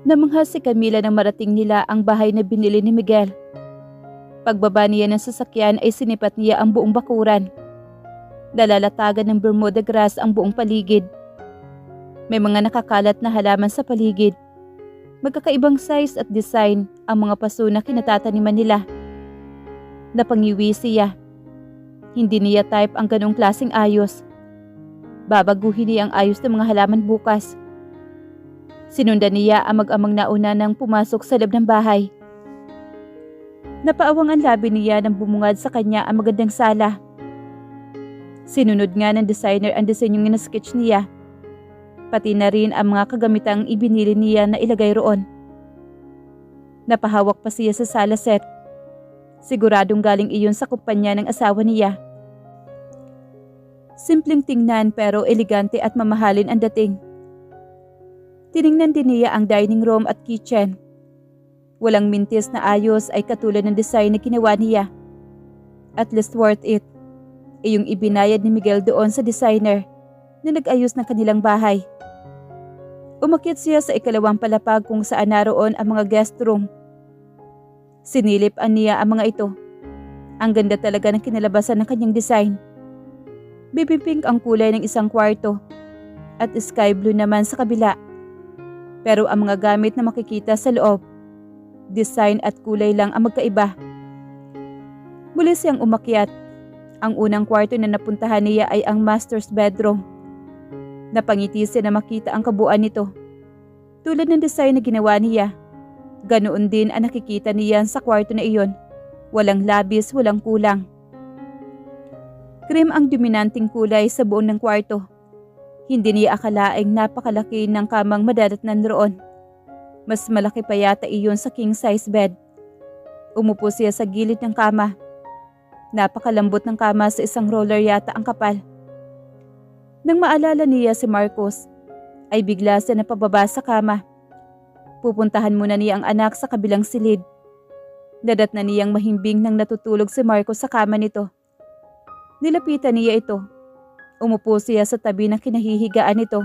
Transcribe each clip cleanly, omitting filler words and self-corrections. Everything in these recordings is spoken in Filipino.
Namangha si Camila nang marating nila ang bahay na binili ni Miguel. Pagbaba niya ng sasakyan ay sinipat niya ang buong bakuran. Nalalatagan ng Bermuda grass ang buong paligid. May mga nakakalat na halaman sa paligid. Magkakaibang size at design ang mga paso na kinatataniman nila. Napangiwi siya. Hindi niya type ang ganong klaseng ayos. Babaguhin niya ang ayos ng mga halaman bukas. Sinundan niya ang mag-amang nauna nang pumasok sa loob ng bahay. Napaawang ang labi niya nang bumungad sa kanya ang magandang sala. Sinunod nga ng designer ang disenyong inasketch niya. Pati na rin ang mga kagamitang ibinili niya na ilagay roon. Napahawak pa siya sa sala set. Siguradong galing iyon sa kumpanya ng asawa niya. Simpleng tingnan pero elegante at mamahalin ang dating. Tiningnan din niya ang dining room at kitchen. Walang mintis na ayos ay katulad ng design na ginawa niya. At least worth it. Iyong ibinayad ni Miguel doon sa designer na nag-ayos ng kanilang bahay. Umakyat siya sa ikalawang palapag kung saan naroon ang mga guest room. Sinilip-an niya ang mga ito. Ang ganda talaga ng kinalabasan ng kanyang design. Baby pink ang kulay ng isang kwarto at sky blue naman sa kabila. Pero ang mga gamit na makikita sa loob, design at kulay lang ang magkaiba. Muli siyang umakyat. Ang unang kwarto na napuntahan niya ay ang master's bedroom. Napangiti siya na makita ang kabuuan nito. Tulad ng design na ginawa niya, ganoon din ang nakikita niya sa kwarto na iyon. Walang labis, walang kulang. Cream ang dominanting kulay sa buong ng kwarto. Hindi niya akalaing napakalaki ng kamang madadatnan roon. Mas malaki pa yata iyon sa king size bed. Umupo siya sa gilid ng kama. Napakalambot ng kama, sa isang roller yata ang kapal. Nang maalala niya si Marcos, ay bigla siya napababa sa kama. Pupuntahan muna niya ang anak sa kabilang silid. Nadatnan niyang mahimbing nang natutulog si Marcos sa kama nito. Nilapitan niya ito. Umupo siya sa tabi ng kinahihigaan nito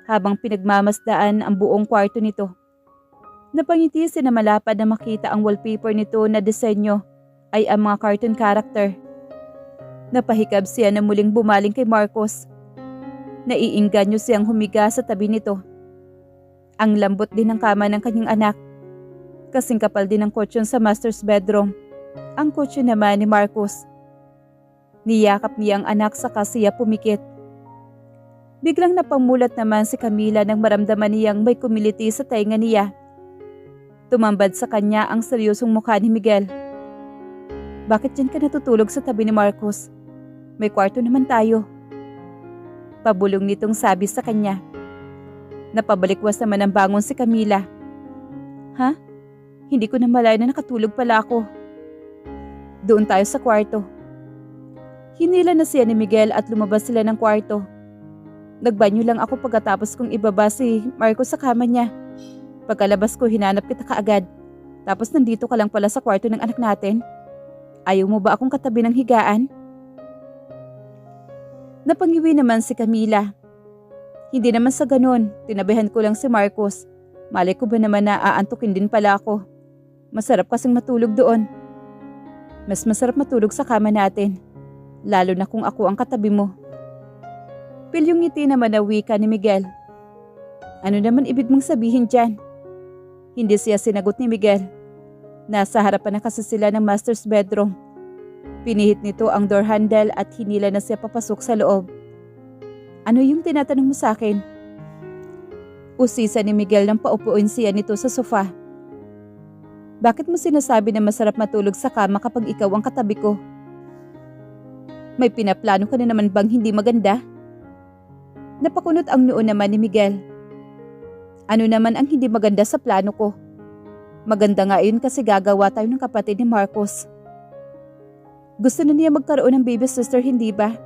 habang pinagmamasdaan ang buong kwarto nito. Napangiti siya na malapad na makita ang wallpaper nito na disenyo ay ang mga cartoon character. Napahikab siya na muling bumaling kay Marcos. Naiinganyo siyang humiga sa tabi nito. Ang lambot din ng kama ng kanyang anak. Kasing kapal din ng kutsyon sa master's bedroom. Ang kutsyon naman ni Marcos. Niyakap niya ang anak saka siya pumikit. Biglang napamulat naman si Camila nang maramdaman niyang may kumiliti sa tainga niya. Tumambad sa kanya ang seryosong mukha ni Miguel. Bakit dyan ka natutulog sa tabi ni Marcos? May kwarto naman tayo. Pabulong nitong sabi sa kanya. Napabalikwas naman ang bangon si Camila. Ha? Hindi ko na malaya na nakatulog pala ako. Doon tayo sa kwarto. Hinila na siya ni Miguel at lumabas sila ng kwarto. Nagbanyo lang ako pagkatapos kong ibaba si Marcos sa kama niya. Pagkalabas ko, hinanap kita kaagad. Tapos nandito ka lang pala sa kwarto ng anak natin. Ayaw mo ba akong katabi ng higaan? Napangiwi naman si Camila. Hindi naman sa ganun, tinabihan ko lang si Marcos. Malay ko ba naman na aantukin din pala ako. Masarap kasing matulog doon. Mas masarap matulog sa kama natin. Lalo na kung ako ang katabi mo. Pilyong ngiti naman na wika ni Miguel. Ano naman ibig mong sabihin dyan? Hindi siya sinagot ni Miguel. Nasa harapan na kasi sila ng master's bedroom. Pinihit nito ang door handle at hinila na siya papasok sa loob. Ano yung tinatanong mo sa akin? Usisa ni Miguel nang paupuin siya nito sa sofa. Bakit mo sinasabi na masarap matulog sa kama kapag ikaw ang katabi ko? May pinaplano ka na naman bang hindi maganda? Napakunot ang noo naman ni Miguel. Ano naman ang hindi maganda sa plano ko? Maganda nga yun kasi gagawa tayo ng kapatid ni Marcos. Gusto na niya magkaroon ng baby sister, hindi ba?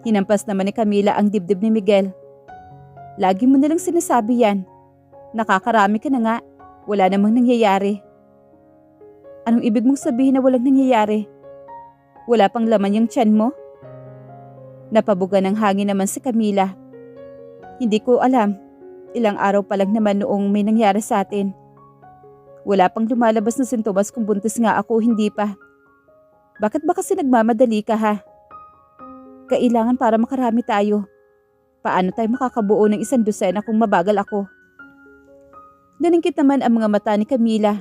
Hinampas naman ni Camila ang dibdib ni Miguel. Lagi mo nalang sinasabi yan. Nakakarami ka na nga. Wala namang nangyayari. Anong ibig mong sabihin na walang nangyayari? Wala pang laman yung tiyan mo? Napabuga ng hangin naman si Camila. Hindi ko alam. Ilang araw pa lang naman noong may nangyari sa atin. Wala pang lumalabas na sintomas kung buntis nga ako, hindi pa. Bakit ba kasi nagmamadali ka ha? Kailangan para makarami tayo. Paano tayo makakabuo ng 100 kung mabagal ako? Naningkit naman ang mga mata ni Camila.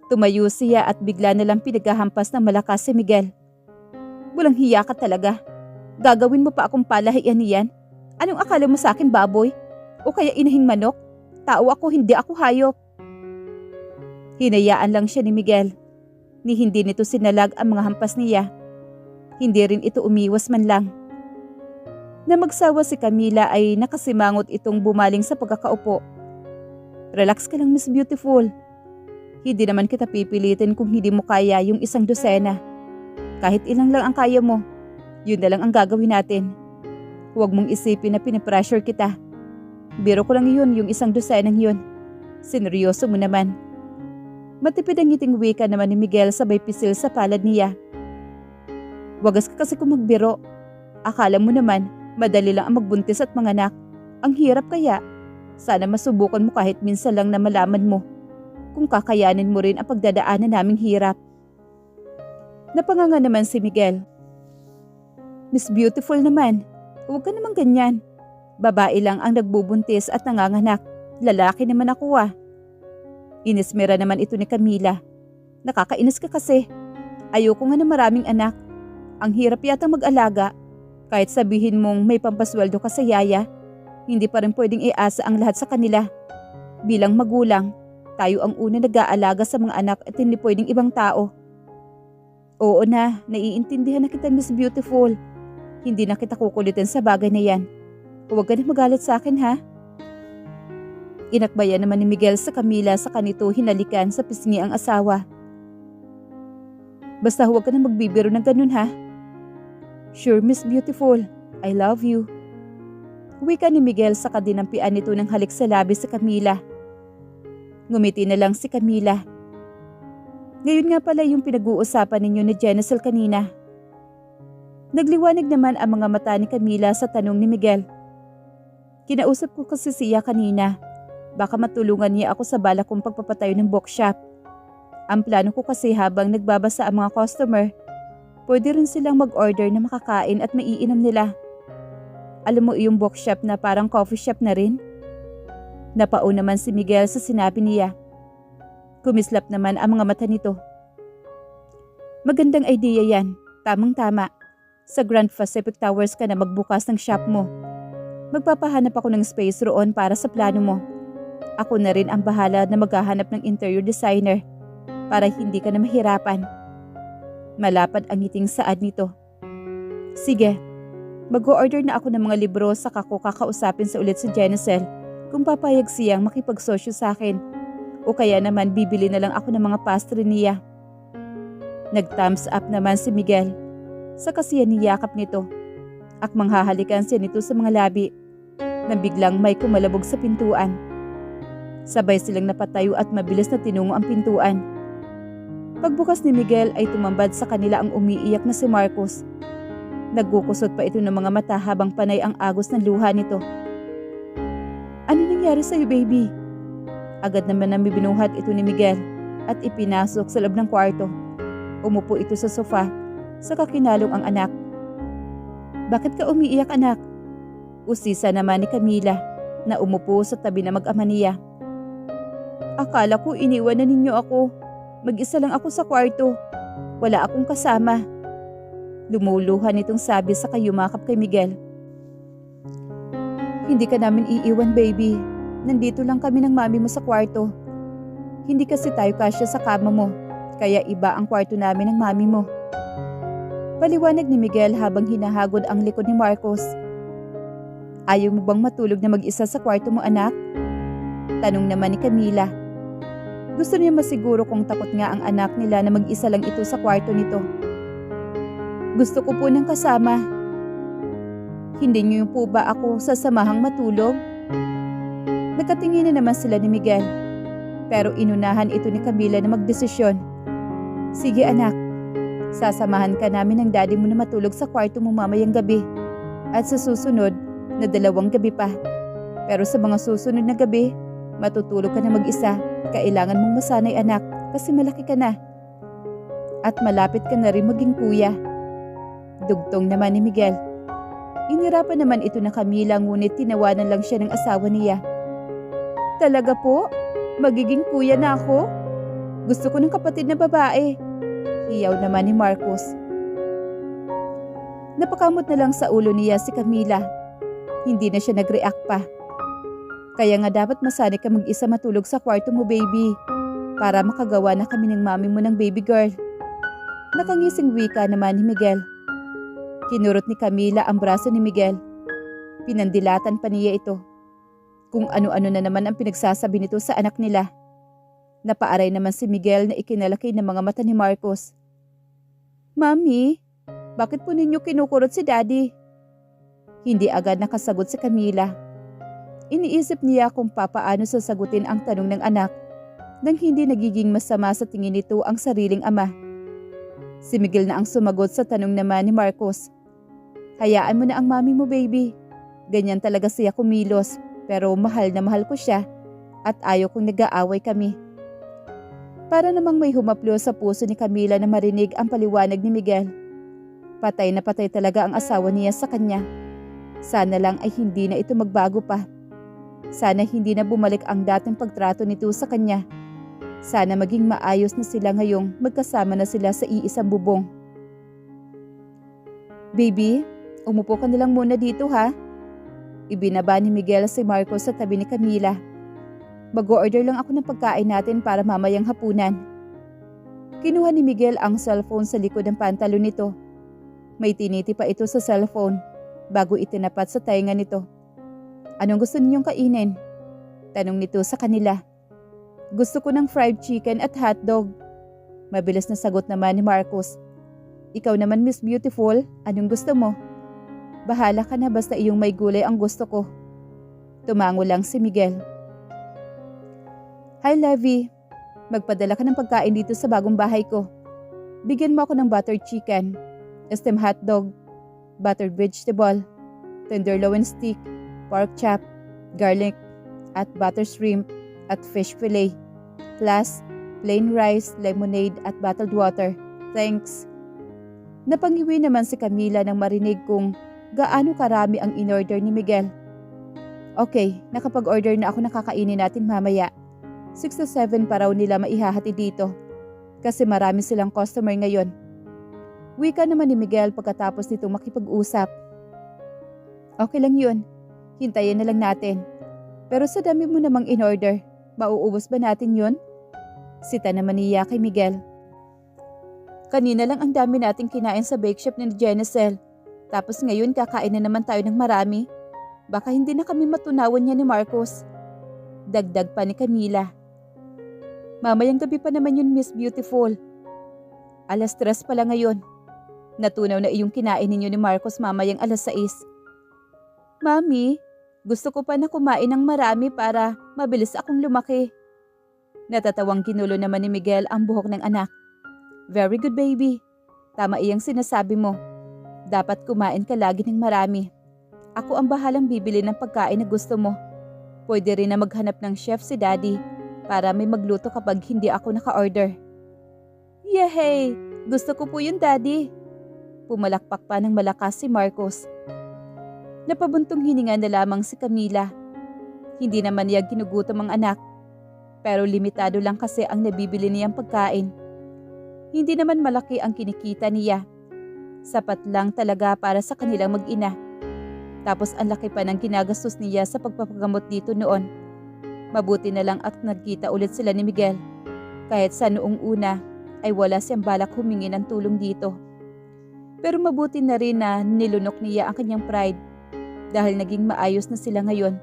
Tumayo siya at bigla na lang pinaghahampas ng malakas si Miguel. Walang hiya ka talaga. Gagawin mo pa akong palahian niyan? Anong akala mo sa akin, baboy? O kaya inahing manok? Tao ako, hindi ako hayop. Hinayaan lang siya ni Miguel. Ni hindi nito sinalag ang mga hampas niya. Hindi rin ito umiwas man lang. Na magsawa si Camila ay nakasimangot itong bumaling sa pagkakaupo. Relax ka lang, Miss Beautiful. Hindi naman kita pipilitin kung hindi mo kaya yung 100. Kahit ilang lang ang kaya mo, yun na lang ang gagawin natin. Huwag mong isipin na pinipressure kita. Biro ko lang yun, yung 100 yun. Sineryoso mo naman. Matipid ang ngiting wika naman ni Miguel sabay pisil sa palad niya. Wagas ka kasi kung magbiro. Akala mo naman, madali lang ang magbuntis at manganak. Ang hirap kaya. Sana masubukan mo kahit minsan lang na malaman mo kung kakayanin mo rin ang pagdadaanan naming hirap. Napanganga naman si Miguel. Miss Beautiful naman, huwag ka naman ganyan. Babae lang ang nagbubuntis at nanganganak. Lalaki naman ako ah. Inismera naman ito ni Camila. Nakakainis ka kasi. Ayoko nga na maraming anak. Ang hirap yata mag-alaga. Kahit sabihin mong may pampasweldo ka sa yaya, hindi pa rin pwedeng iasa ang lahat sa kanila. Bilang magulang, tayo ang una nag-aalaga sa mga anak at hindi pwedeng ibang tao. Oo na, naiintindihan na kita, Miss Beautiful. Hindi na kita kukulitin sa bagay na yan. Huwag ka na magalit sa akin ha. Inakbayan naman ni Miguel sa Camila sa kanito hinalikan sa pisngi ang asawa. Basta huwag ka na magbibiro ng ganun ha. Sure, Miss Beautiful. I love you. Wika ni Miguel sa kadinampian nito ng halik sa labi sa Camila. Ngumiti na lang si Camila. Ngayon nga pala yung pinag-uusapan ninyo ni Jenicel kanina. Nagliwanag naman ang mga mata ni Camila sa tanong ni Miguel. Kinausap ko kasi siya kanina. Baka matulungan niya ako sa balak kong pagpapatayo ng bookshop. Ang plano ko kasi habang nagbabasa ang mga customer, pwede rin silang mag-order na makakain at maiinom nila. Alam mo yung bookshop na parang coffee shop na rin? Napao naman si Miguel sa sinabi niya. Kumislap naman ang mga mata nito. Magandang idea yan. Tamang-tama. Sa Grand Pacific Towers ka na magbukas ng shop mo. Magpapahanap ako ng space roon para sa plano mo. Ako na rin ang bahala na maghahanap ng interior designer para hindi ka na mahirapan. Malapad ang ngiting saad nito. Sige, mag-o-order na ako ng mga libro saka ko kakausapin sa ulit si Jenicel kung papayag siyang makipagsosyo sa akin o kaya naman bibili na lang ako ng mga pastry niya. Nag-thumbs up naman si Miguel. Saka siya niyakap nito. Akmang hahalikan siya nito sa mga labi nang biglang may kumalabog sa pintuan. Sabay silang napatayo at mabilis na tinungo ang pintuan. Pagbukas ni Miguel ay tumambad sa kanila ang umiiyak na si Marcos. Nagkukusot pa ito ng mga mata habang panay ang agos ng luha nito. Ano nangyari sa'yo, baby? Agad naman na binuhat ito ni Miguel at ipinasok sa loob ng kwarto. Umupo ito sa sofa, saka kinalong ang anak. Bakit ka umiiyak, anak? Usisa naman ni Camila na umupo sa tabi na mag-ama niya. Akala ko iniwan na ninyo ako. Mag-isa lang ako sa kwarto. Wala akong kasama. Lumuluhan itong sabi sa kayumakap kay Miguel. Hindi ka namin iiwan, baby. Nandito lang kami ng mami mo sa kwarto. Hindi kasi tayo kasya sa kama mo, kaya iba ang kwarto namin ng mami mo. Paliwanag ni Miguel habang hinahagod ang likod ni Marcos. Ayaw mo bang matulog na mag-isa sa kwarto mo, anak? Tanong naman ni Camila. Gusto niya masiguro kung takot nga ang anak nila na mag-isa lang ito sa kwarto nito. Gusto ko po ng kasama. Hindi niyo po ba ako sasamahang matulog? Nakatingin na naman sila ni Miguel. Pero inunahan ito ni Camila na magdesisyon. Sige anak, sasamahan ka namin ng daddy mo na matulog sa kwarto mo mamayang gabi. At sa susunod na 2 gabi pa. Pero sa mga susunod na gabi, matutulog ka na mag-isa. Kailangan mong masanay anak kasi malaki ka na. At malapit ka na rin maging kuya. Dugtong naman ni Miguel. Inirapan naman ito na Camila ngunit tinawanan lang siya ng asawa niya. Talaga po? Magiging kuya na ako? Gusto ko ng kapatid na babae. Hiyaw naman ni Marcos. Napakamot na lang sa ulo niya si Camila. Hindi na siya nag-react pa. Kaya nga dapat masanay ka mag-isa matulog sa kwarto mo, baby. Para makagawa na kami ng mami mo ng baby girl. Nakangising wika naman ni Miguel. Kinurot ni Camila ang braso ni Miguel. Pinandilatan pa niya ito. Kung ano-ano na naman ang pinagsasabi nito sa anak nila. Napaaray naman si Miguel na ikinalaki ng mga mata ni Marcos. Mami, bakit po ninyo kinukurot si Daddy? Hindi agad nakasagot si Camila. Iniisip niya kung papaano sasagutin ang tanong ng anak nang hindi nagiging masama sa tingin nito ang sariling ama. Si Miguel na ang sumagot sa tanong naman ni Marcos. Hayaan mo na ang mami mo, baby. Ganyan talaga siya kumilos, pero mahal na mahal ko siya at ayaw kong nag-aaway kami. Para namang may humaplo sa puso ni Camila na marinig ang paliwanag ni Miguel. Patay na patay talaga ang asawa niya sa kanya. Sana lang ay hindi na ito magbago pa. Sana hindi na bumalik ang dating pagtrato nito sa kanya. Sana maging maayos na sila ngayong magkasama na sila sa iisang bubong. Baby, umupo ka na lang muna dito ha. Ibinaba ni Miguel si Marcos sa tabi ni Camila. Mag-order lang ako ng pagkain natin para mamayang hapunan. Kinuha ni Miguel ang cellphone sa likod ng pantalon nito. May tiniti pa ito sa cellphone bago itinapat sa tainga nito. Anong gusto ninyong kainin? Tanong nito sa kanila. Gusto ko ng fried chicken at hotdog. Mabilis na sagot naman ni Marcos. Ikaw naman, Miss Beautiful, anong gusto mo? Bahala ka na basta iyong may gulay ang gusto ko. Tumango lang si Miguel. Hi, Lovey. Magpadala ka ng pagkain dito sa bagong bahay ko. Bigyan mo ako ng buttered chicken, steamed hotdog, buttered vegetable, tenderloin stick, pork chop, garlic, at butter shrimp, at fish fillet. Plus, plain rice, lemonade, at bottled water. Thanks. Napangiwi naman si Camila nang marinig kung gaano karami ang in-order ni Miguel. Okay, nakapag-order na ako ng kakainin natin mamaya. 6 to 7 pa raw nila maihahati dito. Kasi marami silang customer ngayon. Wika naman ni Miguel pagkatapos nito makipag-usap. Okay lang yun. Hintayin na lang natin. Pero sa dami mo namang in-order, mauubos ba natin yun? Sita naman niya kay Miguel. Kanina lang ang dami nating kinain sa bake shop ni Genicel. Tapos ngayon kakain na naman tayo ng marami. Baka hindi na kami matunawan niya ni Marcos. Dagdag pa ni Camila. Mamayang gabi pa naman yun, Miss Beautiful. 3:00 pa lang ngayon. Natunaw na iyong kinain ninyo ni Marcos mamayang 6:00. Mami, gusto ko pa na kumain ng marami para mabilis akong lumaki. Natatawang kinulo naman ni Miguel ang buhok ng anak. Very good, baby. Tama iyang sinasabi mo. Dapat kumain ka lagi ng marami. Ako ang bahalang bibili ng pagkain na gusto mo. Pwede rin na maghanap ng chef si Daddy para may magluto kapag hindi ako naka-order. Yehey! Gusto ko po yun, Daddy. Pumalakpak pa ng malakas si Marcos. Napabuntong hininga na lamang si Camila. Hindi naman niya ginugutom ang anak. Pero limitado lang kasi ang nabibili niyang pagkain. Hindi naman malaki ang kinikita niya. Sapat lang talaga para sa kanilang mag-ina. Tapos ang laki pa ng ginagastos niya sa pagpapagamot dito noon. Mabuti na lang at nagkita ulit sila ni Miguel. Kahit sa noong una ay wala siyang balak humingi ng tulong dito. Pero mabuti na rin na nilunok niya ang kanyang pride. Dahil naging maayos na sila ngayon.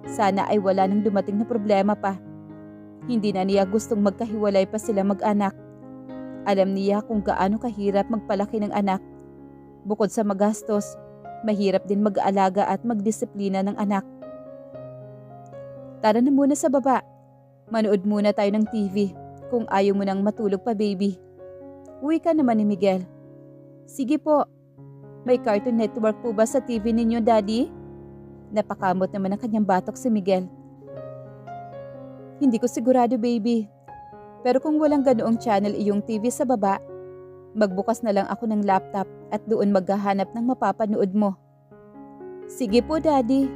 Sana ay wala nang dumating na problema pa. Hindi na niya gustong magkahiwalay pa sila mag-anak. Alam niya kung gaano kahirap magpalaki ng anak. Bukod sa magastos, mahirap din mag-aalaga at magdisiplina ng anak. Tara na muna sa baba. Manood muna tayo ng TV kung ayaw mo nang matulog pa, baby. Uwi ka naman ni Miguel. Sige po. May Cartoon Network po ba sa TV ninyo, Daddy? Napakamot naman ang kanyang batok si Miguel. Hindi ko sigurado, baby. Pero kung walang ganoong channel iyong TV sa baba, magbukas na lang ako ng laptop at doon maghahanap ng mapapanood mo. Sige po, Daddy.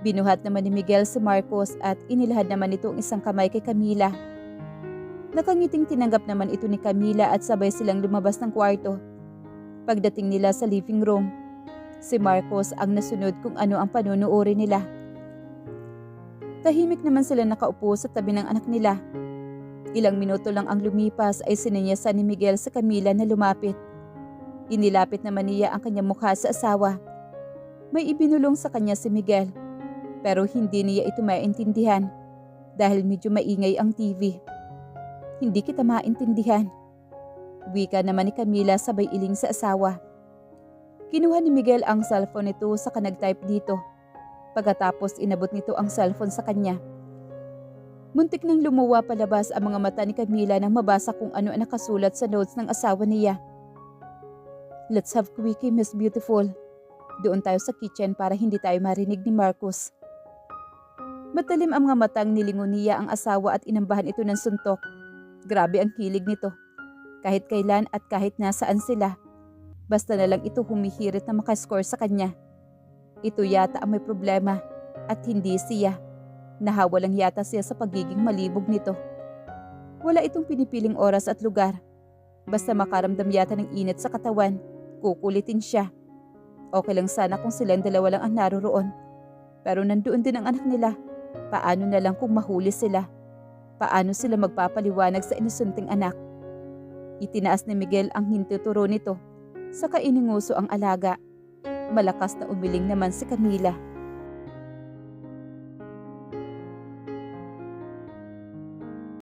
Binuhat naman ni Miguel si Marcos at inilahad naman ito ang isang kamay kay Camila. Nakangiting tinanggap naman ito ni Camila at sabay silang lumabas ng kwarto. Pagdating nila sa living room, si Marcos ang nasunod kung ano ang panunuorin nila. Tahimik naman sila nakaupo sa tabi ng anak nila. Ilang minuto lang ang lumipas ay sinenyasan ni Miguel sa Camila na lumapit. Inilapit naman niya ang kanyang mukha sa asawa. May ibinulong sa kanya si Miguel, pero hindi niya ito maintindihan dahil medyo maingay ang TV. Hindi kita maintindihan. Wika naman ni Camila sabay iling sa asawa. Kinuha ni Miguel ang cellphone nito saka nag-type dito. Pagkatapos inabot nito ang cellphone sa kanya. Muntik nang lumuwa palabas ang mga mata ni Camila nang mabasa kung ano ang nakasulat sa notes ng asawa niya. Let's have quickie, Miss Beautiful. Doon tayo sa kitchen para hindi tayo marinig ni Marcos. Matalim ang mga matang nilingon niya ang asawa at inambahan ito ng suntok. Grabe ang kilig nito. Kahit kailan at kahit nasaan sila. Basta na lang ito humihirit na makascore sa kanya. Ito yata ang may problema at hindi siya. Nahawa lang yata siya sa pagiging malibog nito. Wala itong pinipiling oras at lugar. Basta makaramdam yata ng init sa katawan, kukulitin siya. Okay lang sana kung silang dalawa lang ang naroroon. Pero nandoon din ang anak nila. Paano na lang kung mahuli sila? Paano sila magpapaliwanag sa inusunting anak? Itinaas ni Miguel ang hintuturo nito. Saka ininguso ang alaga. Malakas na umiling naman si Camila.